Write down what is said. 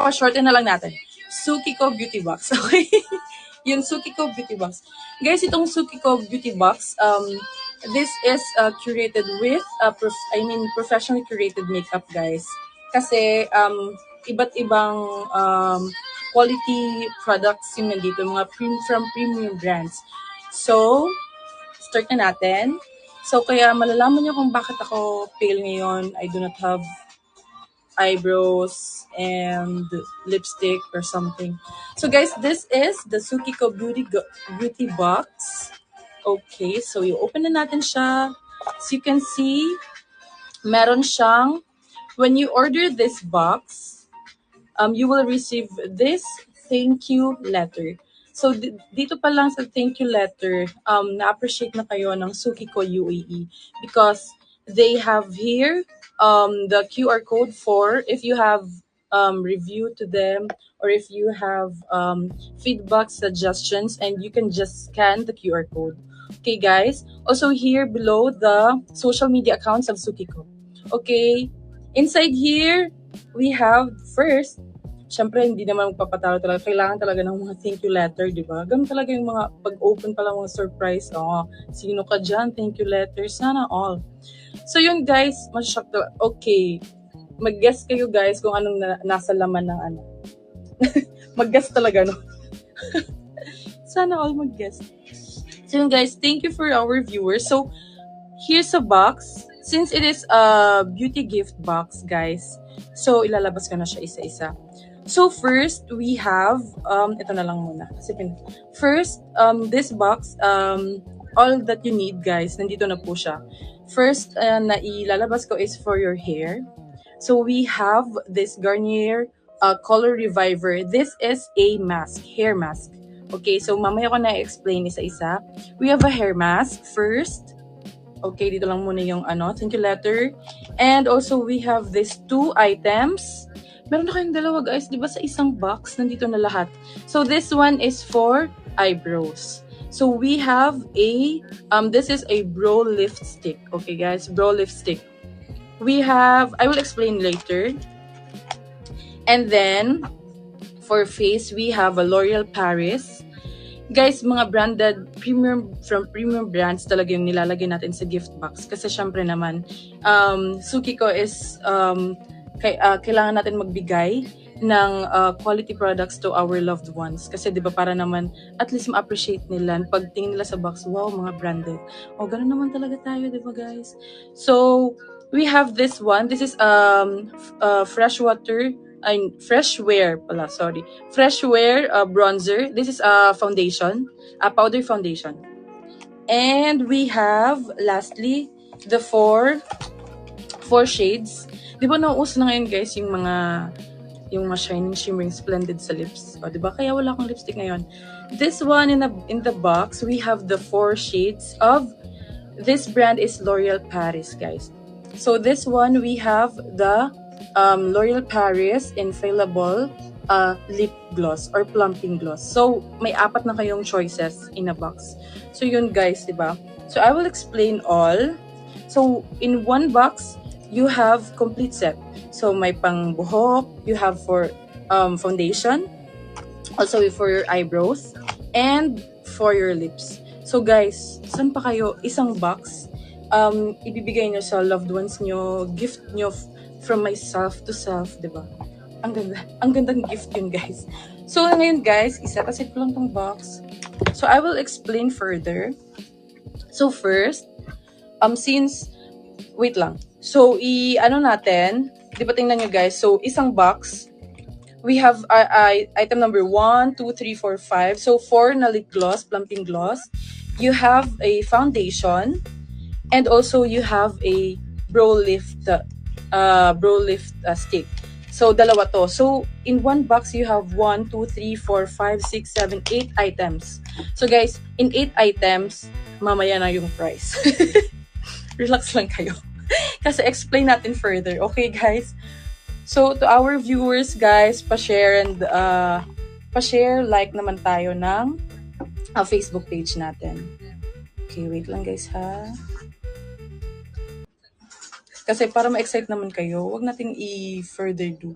shorten na lang natin. Sukiko Beauty Box. Okay? Yung Sukiko Beauty Box. Guys, itong Sukiko Beauty Box, this is curated with, professionally curated makeup, guys. Kasi, iba't ibang quality products yung nandito, mga from premium brands. So, start na natin. So, kaya malalaman nyo kung bakit ako pale ngayon. I do not have eyebrows and lipstick or something. So guys, this is the Sukiko Beauty Box. Okay, so i-open na natin siya. So you can see, meron siyang, when you order this box, you will receive this thank you letter. So dito pa lang sa thank you letter, na-appreciate na kayo ng Sukiko UAE because they have here the QR code for if you have review to them or if you have feedback, suggestions, and you can just scan the QR code. Okay, guys. Also here below the social media accounts of Sukiko. Okay. Inside here, we have first, syempre, hindi naman magpapatalo talaga. Kailangan talaga ng mga thank you letter, di ba? Ganun talaga yung mga pag-open pa lang mga surprise. Oh, sino ka dyan? Thank you letter. Sana all. So yun guys, mas-shock talaga. Okay. Mag-guess kayo guys kung anong nasa laman ng ano. Mag-guess talaga, no? Sana all mag-guess. So yun guys, thank you for our viewers. So, here's a box. Since it is a beauty gift box, guys, so ilalabas ko na siya isa-isa. So first, we have, ito na lang muna. First, this box, all that you need, guys, nandito na po siya. First, na ilalabas ko is for your hair. So we have this Garnier Color Reviver. This is a mask, hair mask. Okay, so mamaya ko na-explain isa-isa. We have a hair mask first. Okay, dito lang muna yung thank you letter. And also, we have these 2 items. Meron na kayong dalawa, guys. Di ba sa isang box, nandito na lahat. So, this one is for eyebrows. So, we have a, this is a brow lift stick. Okay, guys, brow lift stick. We have, I will explain later. And then, for face, we have a L'Oreal Paris. Guys, mga branded, from premium brands talaga yung nilalagay natin sa gift box. Kasi syempre naman, Sukiko is, kailangan natin magbigay ng quality products to our loved ones. Kasi di ba para naman, at least ma-appreciate nila. Pag tingin nila sa box, wow, mga branded. O, ganun naman talaga tayo, di ba guys? So, we have this one. This is Freshwear bronzer. This is a foundation, a powder foundation. And we have, lastly, the four shades. Di ba nauuso na ngayon, guys, yung mga shining, shimmering, splendid sa lips. O, di ba? Kaya wala akong lipstick ngayon. This one in the box, we have the 4 shades of, this brand is L'Oreal Paris, guys. So this one, we have the L'Oreal Paris Infallible lip gloss or plumping gloss. So, may 4 na kayong choices in a box. So, yun guys, diba? So, I will explain all. So, in one box, you have complete set. So, may pang buhok, you have for foundation, also for your eyebrows, and for your lips. So, guys, saan pa kayo? Isang box, ibibigay nyo sa loved ones nyo, gift nyo from myself to self, diba? Ang ganda. Ang gandang gift yun, guys. So, ngayon, guys, isetasit ko lang tong box. So, I will explain further. So, first, since, wait lang. So, natin, di ba tingnan nyo, guys? So, isang box, we have item number 1, 2, 3, 4, 5. So, 4 na lip gloss, plumping gloss. You have a foundation, and also you have a brow lift stick. So, dalawa to. So, in one box, you have 1, 2, 3, 4, 5, 6, 7, 8 items. So, guys, in 8 items, mamaya na yung price. Relax lang kayo. Kasi explain natin further. Okay, guys? So, to our viewers, guys, pa-share and pa-share, like naman tayo ng Facebook page natin. Okay, wait lang, guys, ha? Kasi para ma-excite naman kayo, wag nating i-further do.